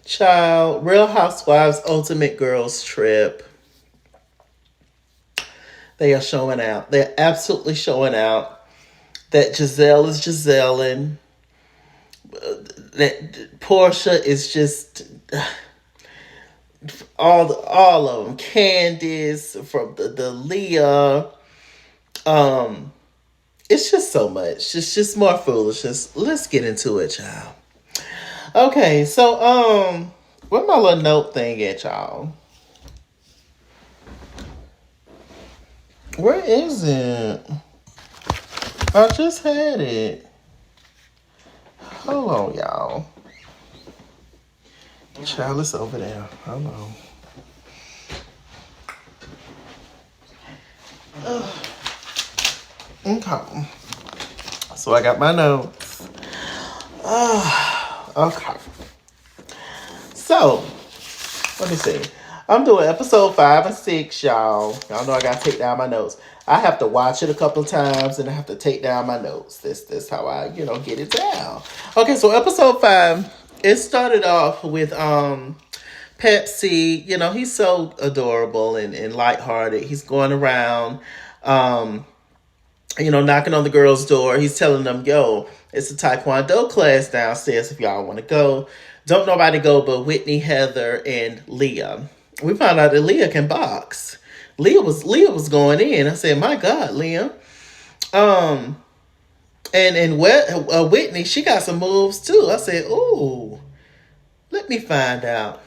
Child, Real Housewives Ultimate Girls Trip. They are showing out. They're absolutely showing out that Giselle is Giselleing. That Portia is just all of them. Candace from the Leah. Um, it's just so much. It's just more foolishness. Let's get into it, child. Okay, so where my little note thing at, y'all? Where is it? I just had it. Hold on, y'all. Child, it's over there. Hold on. Okay. So I got my notes. Okay. So, let me see. I'm doing episode 5 and 6, y'all. Y'all know I gotta take down my notes. I have to watch it a couple of times and I have to take down my notes. This how I, get it down. Okay, so episode 5, it started off with Pepsi. He's so adorable and lighthearted. He's going around knocking on the girls' door. He's telling them, yo, it's a Taekwondo class downstairs if y'all want to go. Don't nobody go but Whitney, Heather, and Leah. We found out that Leah can box. Leah was going in. I said, my God, Leah. And Whitney, she got some moves too. I said, ooh, let me find out.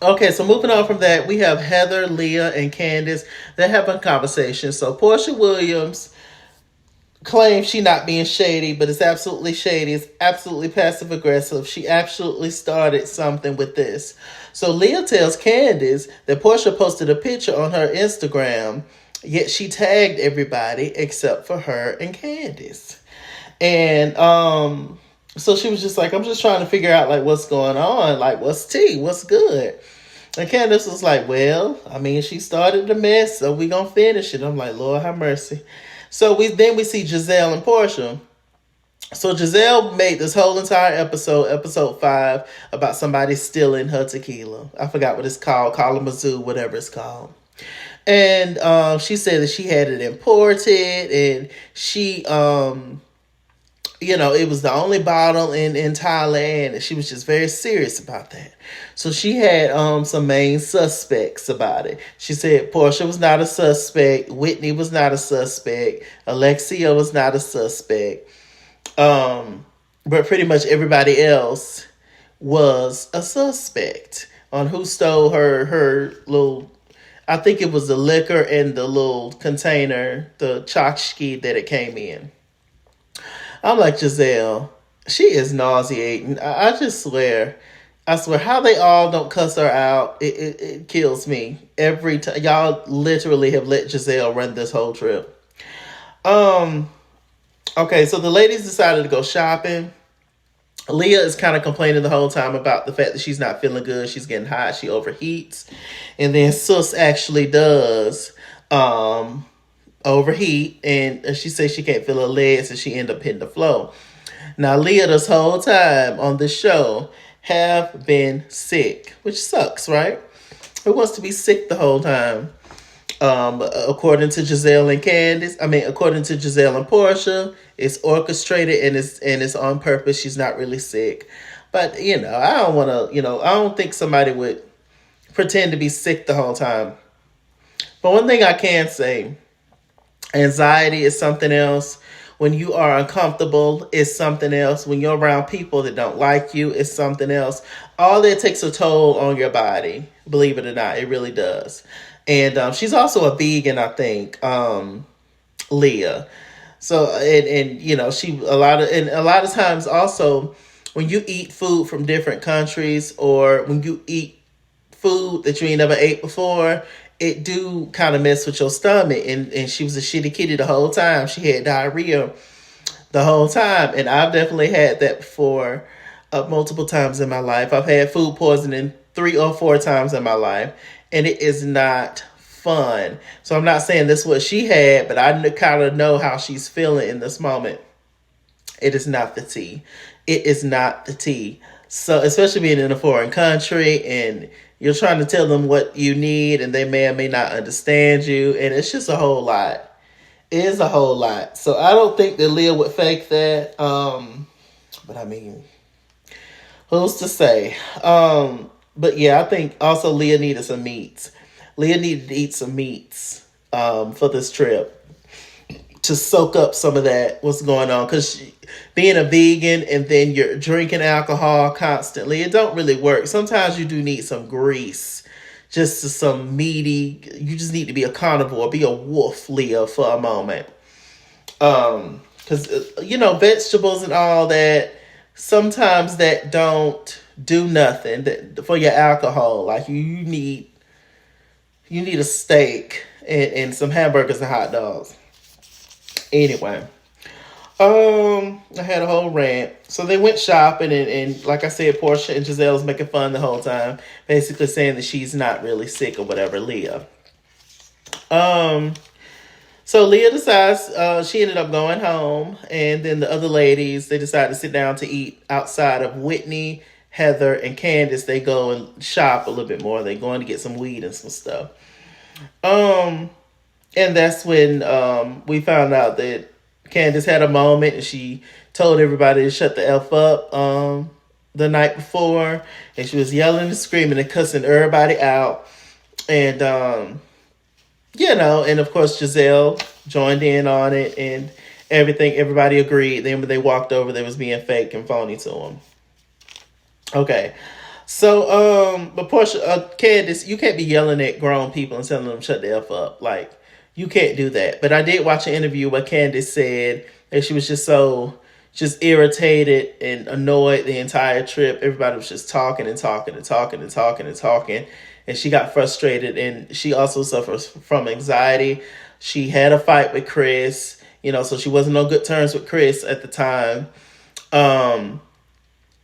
Okay, so moving on from that, we have Heather, Leah, and Candace. They're having a conversation. So Portia Williams claims she not being shady, but it's absolutely shady. It's absolutely passive aggressive. She absolutely started something with this. So Leah tells Candace that Portia posted a picture on her Instagram, yet she tagged everybody except for her and Candace. And so she was just like, I'm just trying to figure out like what's going on, like what's tea, what's good. And Candace was like, well, I mean, she started the mess, so we gonna finish it. I'm like, Lord have mercy. So we see Giselle and Portia. So Giselle made this whole entire episode 5, about somebody stealing her tequila. I forgot what it's called, Kalamazoo, whatever it's called. And she said that she had it imported, and she it was the only bottle in Thailand, and she was just very serious about that. So she had some main suspects about it. She said Portia was not a suspect, Whitney was not a suspect, Alexia was not a suspect, but pretty much everybody else was a suspect on who stole her little. I think it was the liquor and the little container, the tchotchke that it came in. I'm like, Giselle, she is nauseating. I just swear. I swear, how they all don't cuss her out, it kills me every time. Y'all literally have let Giselle run this whole trip. Okay, so the ladies decided to go shopping. Leah is kind of complaining the whole time about the fact that she's not feeling good. She's getting hot. She overheats. And then Sus actually does overheat, and she says she can't feel her legs, and she end up hitting the floor. Now, Leah, this whole time on this show, have been sick, which sucks, right? Who wants to be sick the whole time? According to Giselle and Candace, according to Giselle and Portia, it's orchestrated and it's on purpose. She's not really sick, but I don't want to. I don't think somebody would pretend to be sick the whole time. But one thing I can say. Anxiety is something else. When you are uncomfortable, it's something else. When you're around people that don't like you, it's something else. All that takes a toll on your body. Believe it or not, it really does. And she's also a vegan, I think, Leah. So and she a lot of times also when you eat food from different countries, or when you eat food that you ain't never ate before, it do kind of mess with your stomach. And she was a shitty kitty the whole time. She had diarrhea the whole time. And I've definitely had that before, multiple times in my life. I've had food poisoning 3 or 4 times in my life. And it is not fun. So I'm not saying this is what she had, but I kind of know how she's feeling in this moment. It is not the tea. It is not the tea. So, especially being in a foreign country and you're trying to tell them what you need and they may or may not understand you. And it's just a whole lot. It is a whole lot. So, I don't think that Leah would fake that. But I mean, who's to say? But yeah, I think also Leah needed some meats. Leah needed to eat some meats for this trip to soak up some of that what's going on, because being a vegan and then you're drinking alcohol constantly, it don't really work. Sometimes you do need some grease, just to some meaty. You just need to be a carnivore, be a wolf, Leah, for a moment. Because vegetables and all that, sometimes that don't do nothing for your alcohol. Like you need a steak and some hamburgers and hot dogs. Anyway, I had a whole rant. So they went shopping, and like I said, Portia and Giselle was making fun the whole time, basically saying that she's not really sick or whatever, Leah. So Leah decides she ended up going home, and then the other ladies, they decided to sit down to eat outside of Whitney, Heather, and Candace. They go and shop a little bit more. They're going to get some weed and some stuff. And that's when we found out that Candace had a moment and she told everybody to shut the F up the night before. And she was yelling and screaming and cussing everybody out. And, and of course Giselle joined in on it and everything. Everybody agreed. Then when they walked over, they was being fake and phony to them. Okay. So, but Portia, Candace, you can't be yelling at grown people and telling them shut the F up. Like, you can't do that. But I did watch an interview where Candace said that she was just irritated and annoyed the entire trip. Everybody was just talking and talking and talking and talking and talking. And she got frustrated, and she also suffers from anxiety. She had a fight with Chris, so she wasn't on good terms with Chris at the time.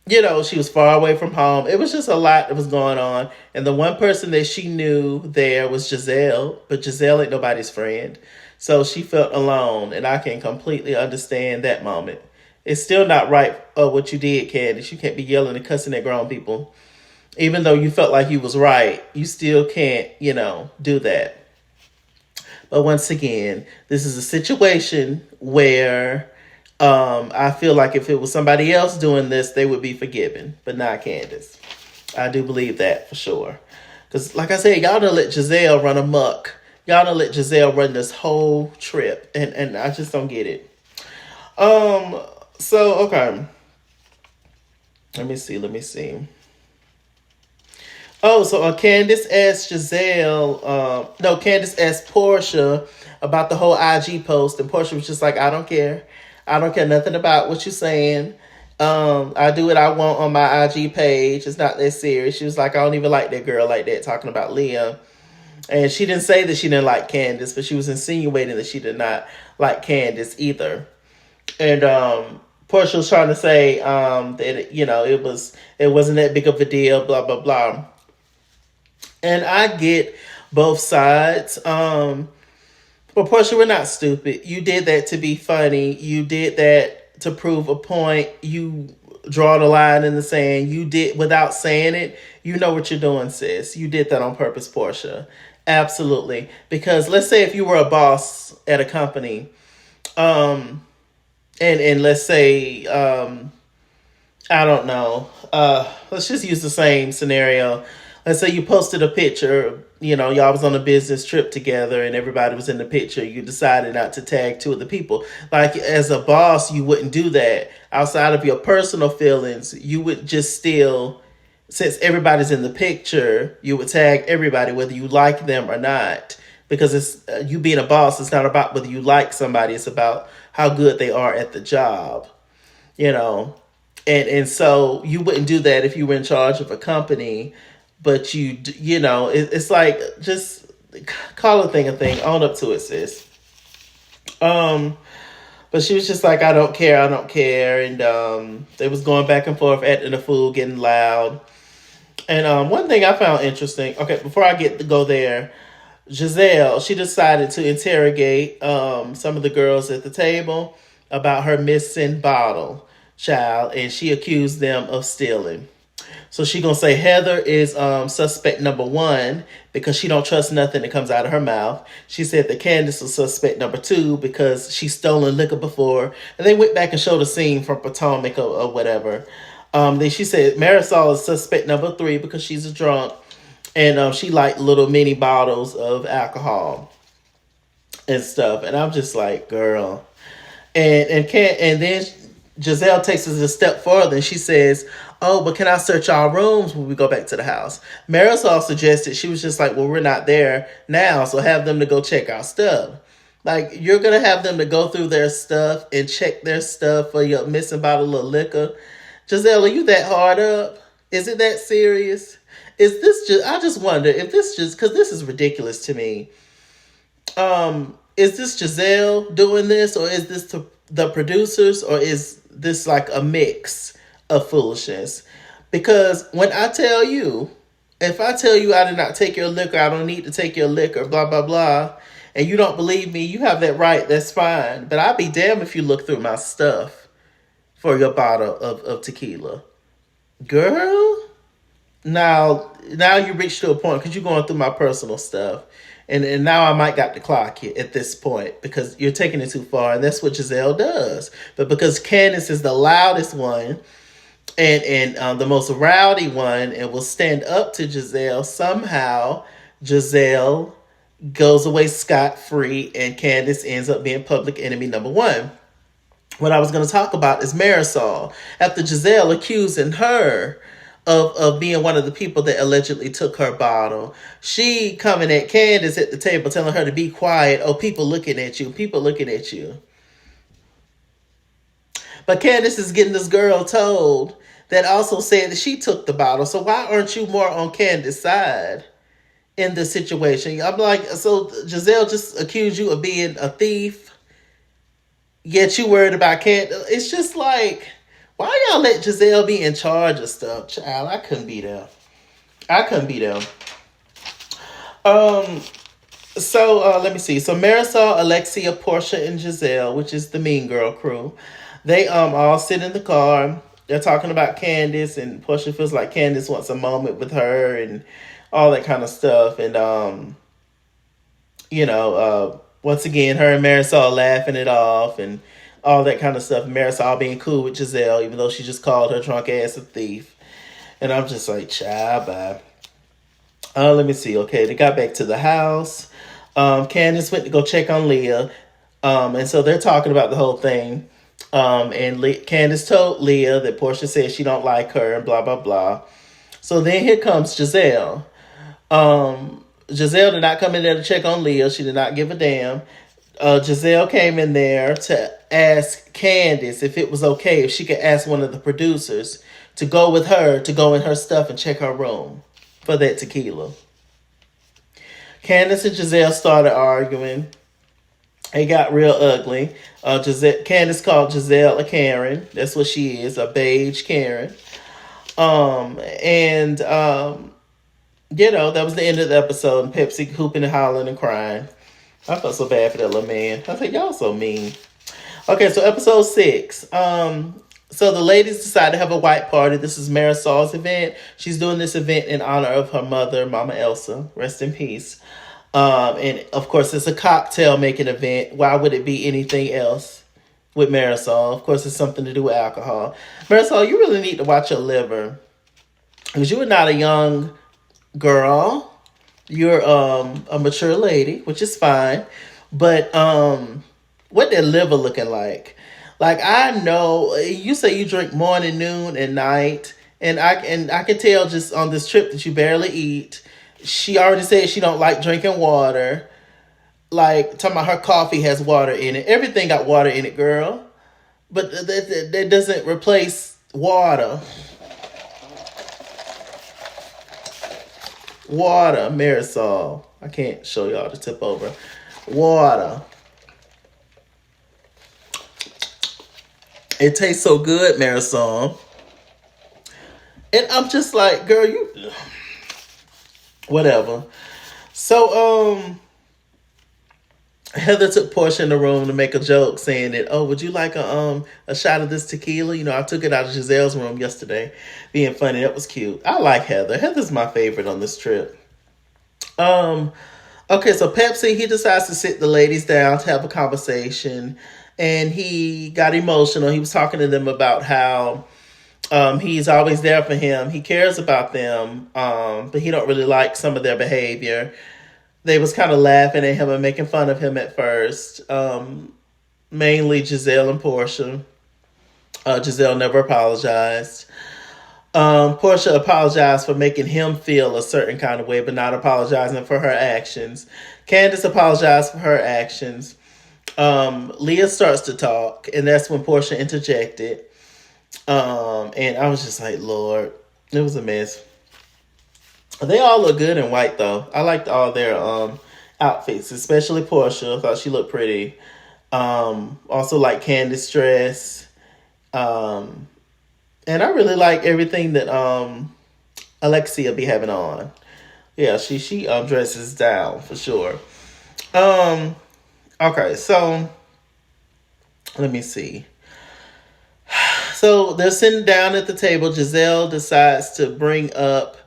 She was far away from home. It was just a lot that was going on. And the one person that she knew there was Giselle, but Giselle ain't nobody's friend. So she felt alone, and I can completely understand that moment. It's still not right what you did, Candace. You can't be yelling and cussing at grown people. Even though you felt like you was right, you still can't, do that. But once again, this is a situation where I feel like if it was somebody else doing this, they would be forgiven, but not Candace. I do believe that for sure. Because like I said, y'all done let Giselle run amok. Y'all done let Giselle run this whole trip. And I just don't get it. So, okay. Let me see. Oh, so Candace asked Candace asked Portia about the whole IG post, and Portia was just like, I don't care. I don't care nothing about what you're saying. I do what I want on my IG page. It's not that serious. She was like, I don't even like that girl like that, talking about Leah. And she didn't say that she didn't like Candace, but she was insinuating that she did not like Candace either. And Portia was trying to say that it wasn't that big of a deal, blah blah blah. And I get both sides. But Portia, we're not stupid. You did that to be funny. You did that to prove a point. You draw the line in the sand. You did without saying it. You know what you're doing, sis. You did that on purpose, Portia. Absolutely. Because let's say if you were a boss at a company, and let's say, I don't know, let's just use the same scenario. Let's say you posted a picture, y'all was on a business trip together and everybody was in the picture. You decided not to tag two of the people. Like, as a boss, you wouldn't do that. Outside of your personal feelings, you would just still, since everybody's in the picture, you would tag everybody, whether you like them or not. Because it's you being a boss, it's not about whether you like somebody. It's about how good they are at the job, And so you wouldn't do that if you were in charge of a company. But it's like, just call a thing, own up to it, sis. But she was just like, I don't care. And they was going back and forth, acting the fool, getting loud. And one thing I found interesting, okay, before I go there, Giselle, she decided to interrogate some of the girls at the table about her missing bottle, child, and she accused them of stealing. So she gonna say Heather is suspect number one because she don't trust nothing that comes out of her mouth. She said that Candace was suspect number two because she's stolen liquor before, and they went back and showed a scene from Potomac or whatever. Then she said Marisol is suspect number three because she's a drunk, and she liked little mini bottles of alcohol and stuff. And I'm just like, girl, and then Giselle takes us a step further and she says, "Oh, but can I search our rooms when we go back to the house?" Marisol suggested, she was just like, "Well, we're not there now, so have them to go check our stuff." Like, you're gonna have them to go through their stuff and check their stuff for your missing bottle of liquor. Giselle, are you that hard up? Is it that serious? Is this just? I just wonder if this just because this is ridiculous to me. Is this Giselle doing this, or is this the producers, or is this like a mix of foolishness? Because when I tell you, if I tell you I did not take your liquor, I don't need to take your liquor, blah blah blah, and you don't believe me, you have that right. That's fine. But I'd be damned if you look through my stuff for your bottle of tequila, girl. Now you reached to a point because you're going through my personal stuff. And now I might got to clock you at this point because you're taking it too far. And that's what Giselle does. But because Candace is the loudest one and the most rowdy one and will stand up to Giselle, somehow Giselle goes away scot-free and Candace ends up being public enemy number one. What I was going to talk about is Marisol. After Giselle accusing her of being one of the people that allegedly took her bottle, she coming at Candace at the table telling her to be quiet. Oh, people looking at you. People looking at you. But Candace is getting this girl told that also said that she took the bottle. So why aren't you more on Candace's side in this situation? I'm like, so Giselle just accused you of being a thief, yet you worried about Candace. It's just like, why y'all let Giselle be in charge of stuff? Child, I couldn't be there. I couldn't be there. So let me see. So Marisol, Alexia, Portia, and Giselle, which is the Mean Girl crew, they all sit in the car. They're talking about Candace, and Portia feels like Candace wants a moment with her and all that kind of stuff. And once again, her and Marisol laughing it off and all that kind of stuff. Marisol being cool with Giselle, even though she just called her drunk ass a thief. And I'm just like, child, bye. Let me see. Okay, they got back to the house. Candace went to go check on Leah. And so they're talking about the whole thing. And Candace told Leah that Portia said she don't like her and blah, blah, blah. So then here comes Giselle. Giselle did not come in there to check on Leah. She did not give a damn. Giselle came in there to ask Candace if it was okay if she could ask one of the producers to go with her, to go in her stuff and check her room for that tequila. Candace and Giselle started arguing. It got real ugly. Candace called Giselle a Karen. That's what she is, a beige Karen. That was the end of the episode. And Pepsi hooping and hollering and crying. I felt so bad for that little man. I said, y'all so mean. Okay, so episode 6. So the ladies decided to have a white party. This is Marisol's event. She's doing this event in honor of her mother, Mama Elsa. Rest in peace. And of course, it's a cocktail making event. Why would it be anything else with Marisol? Of course, it's something to do with alcohol. Marisol, you really need to watch your liver. Because you are not a young girl. You're a mature lady, which is fine. But what that liver looking like? Like, I know you say you drink morning, noon, and night, and I can tell just on this trip that you barely eat. She already said she don't like drinking water. Like, talking about her coffee has water in it. Everything got water in it, girl. But that doesn't replace water. Water, Marisol. I can't show y'all the tip over. Water. It tastes so good, Marisol. And I'm just like, girl, you... Whatever. So, Heather took Portia in the room to make a joke saying that, oh, would you like a shot of this tequila? You know, I took it out of Giselle's room yesterday, being funny. That was cute. I like Heather. Heather's my favorite on this trip. Okay, so Pepsi, he decides to sit the ladies down to have a conversation, and he got emotional. He was talking to them about how he's always there for him. He cares about them, but he don't really like some of their behavior. They was kind of laughing at him and making fun of him at first, mainly Giselle and Portia. Giselle never apologized. Portia apologized for making him feel a certain kind of way, but not apologizing for her actions. Candace apologized for her actions. Leah starts to talk, and that's when Portia interjected. And I was just like, Lord, it was a mess. They all look good in white, though. I liked all their outfits, especially Portia. I thought she looked pretty. Also like Candace's dress. And I really like everything that Alexia be having on. Yeah, she dresses down for sure. Okay, so let me see. So they're sitting down at the table. Giselle decides to bring up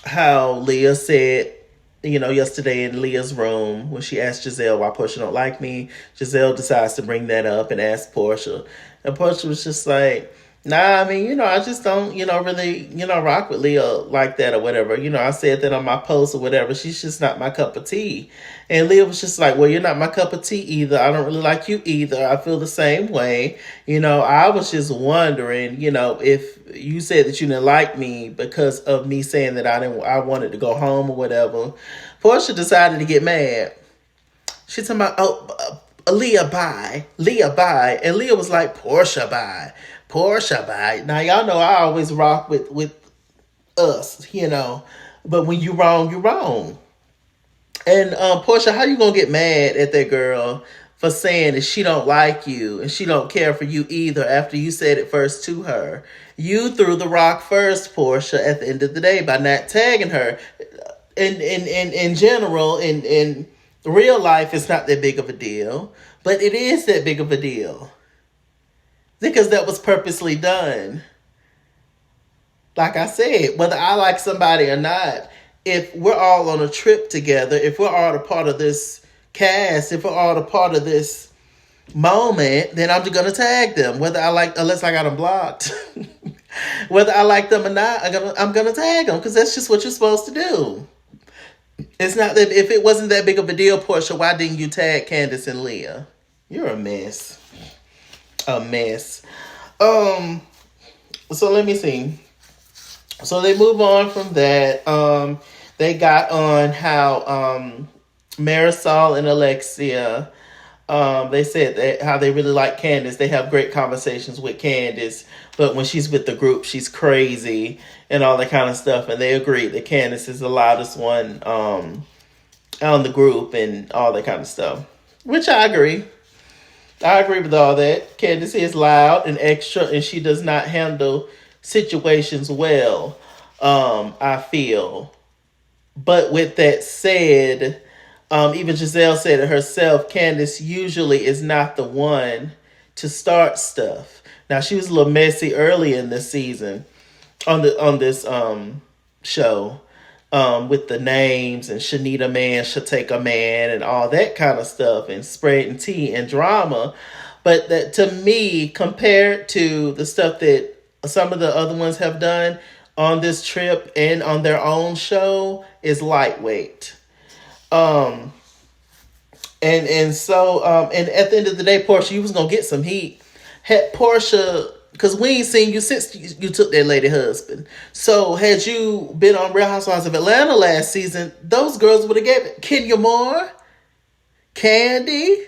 how Leah said, yesterday in Leah's room when she asked Giselle why Portia don't like me. Giselle decides to bring that up and ask Portia. And Portia was just like, nah, I mean, I just don't, really, rock with Leah like that or whatever. I said that on my post or whatever. She's just not my cup of tea. And Leah was just like, well, you're not my cup of tea either. I don't really like you either. I feel the same way. I was just wondering, if you said that you didn't like me because of me saying that I wanted to go home or whatever. Portia decided to get mad. She talking about, Leah, bye. Leah, bye. And Leah was like, Portia, bye. Portia, bye. Now, y'all know I always rock with us, But when you wrong, you wrong. And Portia, how you gonna get mad at that girl for saying that she don't like you and she don't care for you either after you said it first to her? You threw the rock first, Portia, at the end of the day by not tagging her. In general, in real life, it's not that big of a deal. But it is that big of a deal. Because that was purposely done. Like I said, whether I like somebody or not, if we're all on a trip together, if we're all a part of this cast, if we're all a part of this moment, then I'm just going to tag them. Unless I got them blocked. Whether I like them or not, I'm going to tag them because that's just what you're supposed to do. It's not that if it wasn't that big of a deal, Portia, why didn't you tag Candace and Leah? You're a mess. A mess. So let me see. So they move on from that. They got on how Marisol and Alexia, they said that how they really like Candace. They have great conversations with Candace, but when she's with the group, she's crazy and all that kind of stuff. And they agreed that Candace is the loudest one on the group and all that kind of stuff, which I agree. I agree with all that. Candace is loud and extra, and she does not handle situations well, I feel. But with that said, even Giselle said it herself, Candace usually is not the one to start stuff. Now, she was a little messy early in this season on this show. With the names and Shanita man, Shateka man, and all that kind of stuff, and spreading tea and drama. But that, to me, compared to the stuff that some of the other ones have done on this trip and on their own show, is lightweight. And at the end of the day, Portia, you was gonna get some heat. Had Portia, because we ain't seen you since you took that lady husband. So had you been on Real Housewives of Atlanta last season, those girls would have gave it. Kenya Moore, Candy,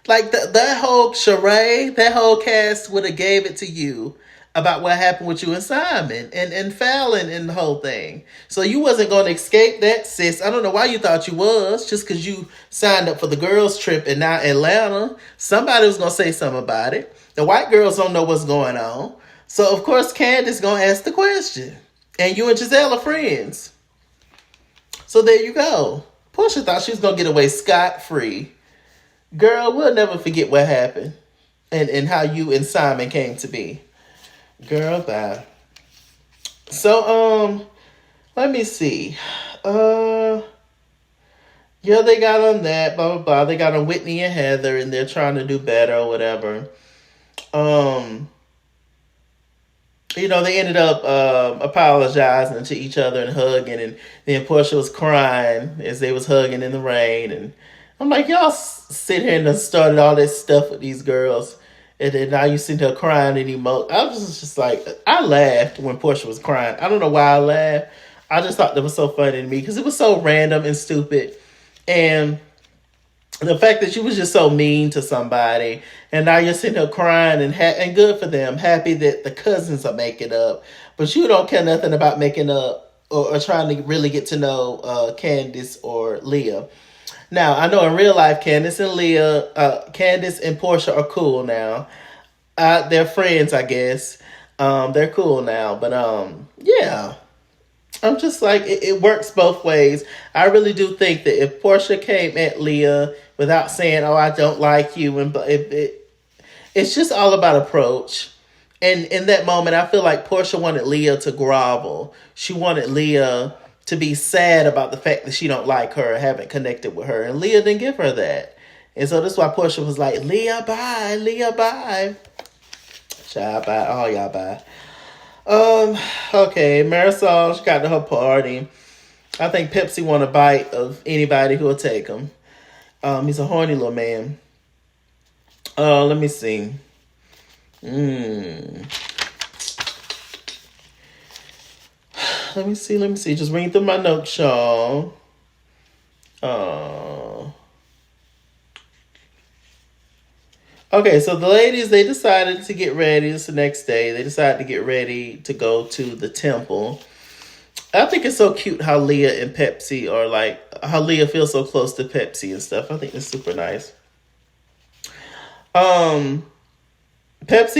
like that whole charade, that whole cast would have gave it to you about what happened with you and Simon and Fallon and the whole thing. So you wasn't going to escape that, sis. I don't know why you thought you was, just because you signed up for the girls trip and not Atlanta. Somebody was going to say something about it. The white girls don't know what's going on. So, of course, Candace going to ask the question. And you and Giselle are friends. So there you go. Portia thought she was gonna get away scot-free. Girl, we'll never forget what happened and how you and Simon came to be. Girl, bye. So, let me see. Yeah, they got on that, blah, blah, blah. They got on Whitney and Heather, and they're trying to do better or whatever. They ended up apologizing to each other and hugging, and then Portia was crying as they was hugging in the rain. And I'm like, y'all sit here and done started all this stuff with these girls, and then now you sitting here crying and emote. I was just like, I laughed when Portia was crying. I don't know why I laughed. I just thought that was so funny to me because it was so random and stupid. And the fact that you was just so mean to somebody, and now you're sitting here crying and good for them, happy that the cousins are making up, but you don't care nothing about making up or trying to really get to know Candace or Leah. Now, I know in real life, Candace and Portia are cool now. They're friends, I guess. They're cool now, but yeah. I'm just like, it works both ways. I really do think that if Portia came at Leah without saying, oh, I don't like you, and it's just all about approach. And in that moment, I feel like Portia wanted Leah to grovel. She wanted Leah to be sad about the fact that she don't like her, haven't connected with her. And Leah didn't give her that. And so that's why Portia was like, Leah, bye. Leah, bye. Child, bye. All y'all, bye. Okay, Marisol, she got to her party. I think Pepsi want a bite of anybody who will take him. He's a horny little man. Let me see. Let me see. Just read through my notes, y'all. Okay, so the ladies, they decided to get ready. It's the next day. They decided to get ready to go to the temple. I think it's so cute how Leah and Pepsi are like, how Leah feels so close to Pepsi and stuff. I think it's super nice. Pepsi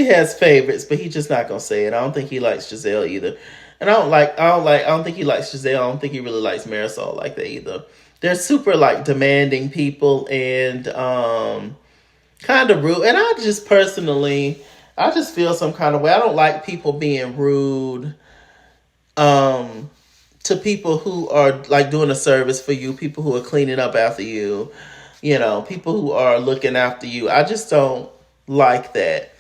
has favorites, but he's just not gonna say it. I don't think he likes Giselle either. And I don't think he likes Giselle. I don't think he really likes Marisol like that either. They're super like demanding people and kind of rude. And I just feel some kind of way. I don't like people being rude to people who are like doing a service for you, people who are cleaning up after you, people who are looking after you. I just don't like that.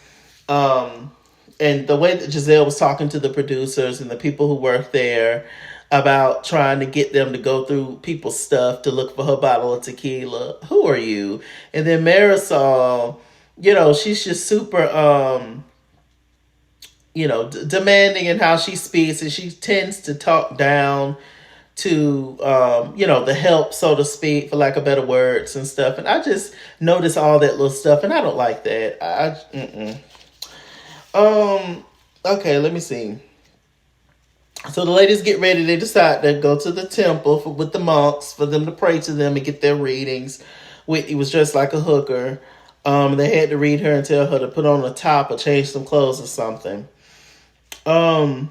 And the way that Giselle was talking to the producers and the people who work there about trying to get them to go through people's stuff to look for her bottle of tequila. Who are you? And then Marisol, she's just super, demanding in how she speaks, and she tends to talk down to, the help, so to speak, for lack of better words and stuff. And I just notice all that little stuff, and I don't like that. Okay, let me see. So the ladies get ready. They decide to go to the temple with the monks for them to pray to them and get their readings. Whitney was dressed like a hooker. They had to read her and tell her to put on a top or change some clothes or something. So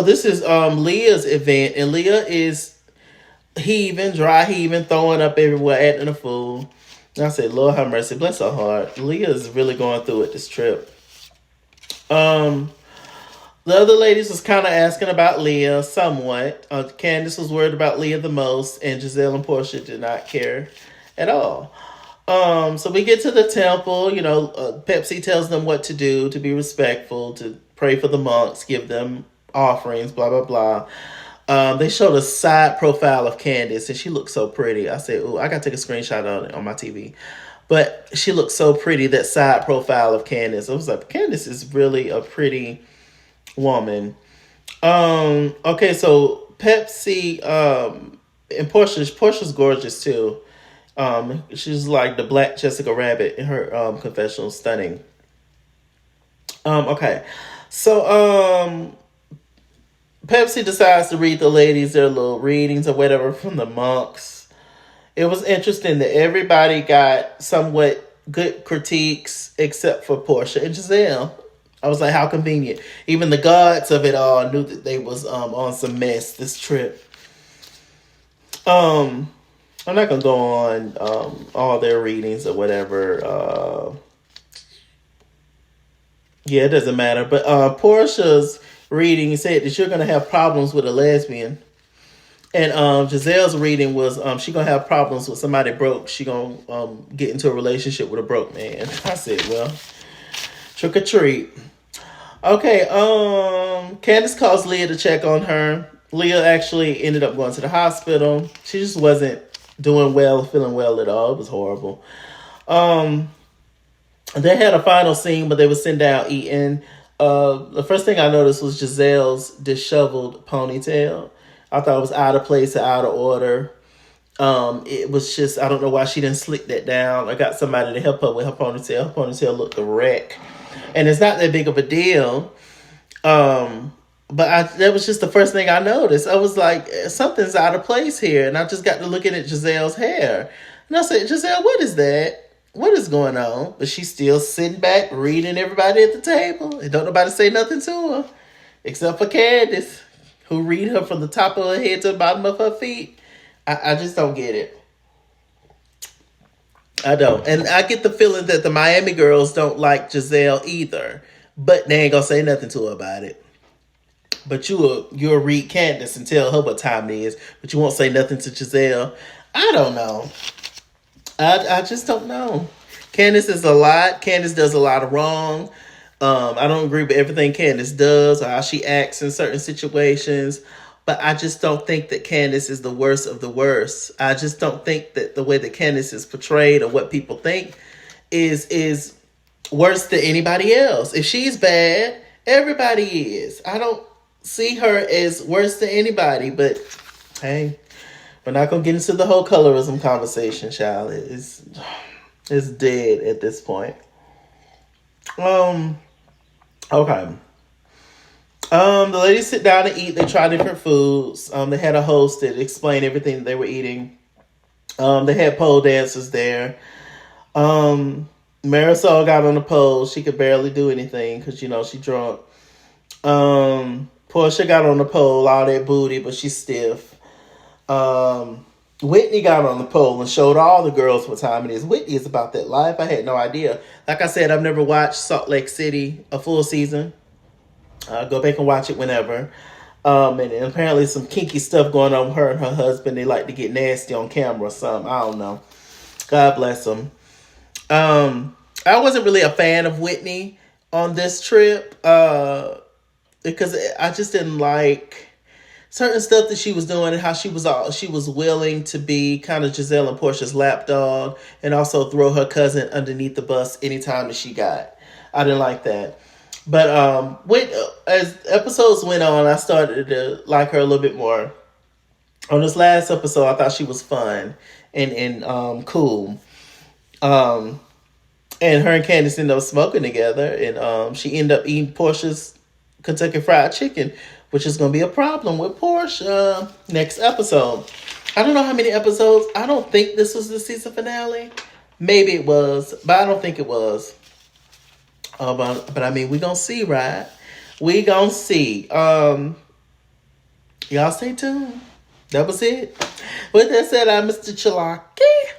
this is Leah's event, and Leah is dry heaving, throwing up everywhere, acting a fool. And I said, Lord have mercy, bless her heart. Leah is really going through it this trip. The other ladies was kind of asking about Leah somewhat. Candace was worried about Leah the most, and Giselle and Portia did not care at all. So we get to the temple. Pepsi tells them what to do, to be respectful, to pray for the monks, give them offerings, blah, blah, blah. They showed a side profile of Candace, and she looked so pretty. I said, "Ooh, I got to take a screenshot on it on my TV." But she looked so pretty, that side profile of Candace. I was like, Candace is really a pretty woman. Okay, so Pepsi and Portia's gorgeous too. She's like the black Jessica Rabbit in her confessional, stunning. Okay. So Pepsi decides to read the ladies their little readings or whatever from the monks. It was interesting that everybody got somewhat good critiques except for Portia and Giselle. I was like, how convenient. Even the gods of it all knew that they was on some mess this trip. Um, I'm not gonna go on all their readings or whatever. Yeah, it doesn't matter. But Portia's reading said that you're gonna have problems with a lesbian. And Giselle's reading was she gonna have problems with somebody broke. She gonna get into a relationship with a broke man. I said, well, trick or treat. Okay, Candace calls Leah to check on her. Leah actually ended up going to the hospital. She just wasn't doing well, feeling well at all. It was horrible. They had a final scene, but they were sitting down eating. The first thing I noticed was Giselle's disheveled ponytail. I thought it was out of place and out of order. It was just, I don't know why she didn't slick that down. I got somebody to help her with her ponytail. Her ponytail looked a wreck. And it's not that big of a deal. But that was just the first thing I noticed. I was like, something's out of place here. And I just got to looking at Giselle's hair. And I said, Giselle, what is that? What is going on? But she's still sitting back, reading everybody at the table. And don't nobody say nothing to her. Except for Candace, who read her from the top of her head to the bottom of her feet. I just don't get it. I don't. And I get the feeling that the Miami girls don't like Giselle either. But they ain't going to say nothing to her about it. But you'll read Candace and tell her what time it is. But you won't say nothing to Giselle. I don't know. I just don't know. Candace is a lot. Candace does a lot of wrong. I don't agree with everything Candace does or how she acts in certain situations. But I just don't think that Candace is the worst of the worst. I just don't think that the way that Candace is portrayed or what people think is worse than anybody else. If she's bad, everybody is. I don't see her as worse than anybody. But hey, we're not going to get into the whole colorism conversation, child. It's dead at this point. Okay. The ladies sit down to eat. They try different foods. They had a host that explained everything that they were eating. They had pole dancers there. Marisol got on the pole. She could barely do anything because, she drunk. Portia got on the pole, all that booty, but she's stiff. Whitney got on the pole and showed all the girls what time it is. Whitney is about that life. I had no idea. Like I said, I've never watched Salt Lake City a full season. Go back and watch it whenever. And apparently some kinky stuff going on with her and her husband. They like to get nasty on camera or something. I don't know. God bless them. I wasn't really a fan of Whitney on this trip because I just didn't like certain stuff that she was doing and how she was willing to be kind of Giselle and Portia's lapdog and also throw her cousin underneath the bus anytime that she got. I didn't like that. But as episodes went on, I started to like her a little bit more. On this last episode, I thought she was fun and cool. And her and Candace ended up smoking together, and she ended up eating Portia's Kentucky Fried Chicken, which is going to be a problem with Portia next episode. I don't know how many episodes. I don't think this was the season finale. Maybe it was, but I don't think it was. But I mean, we gonna see, right? We gonna see. Y'all stay tuned. That was it. With that said, I'm Mr. Chalaki.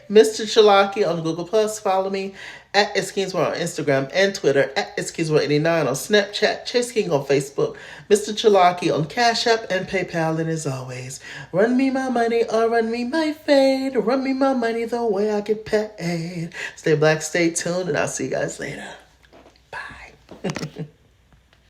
Mr. Chalaki on Google Plus. Follow me at @ItsKingsWorld on Instagram and Twitter, at @ItsKingsWorld89 on Snapchat, Chase King on Facebook, Mr. Chalaki on Cash App and PayPal. And as always, run me my money or run me my fade. Run me my money the way I get paid. Stay black, stay tuned, and I'll see you guys later. Bye.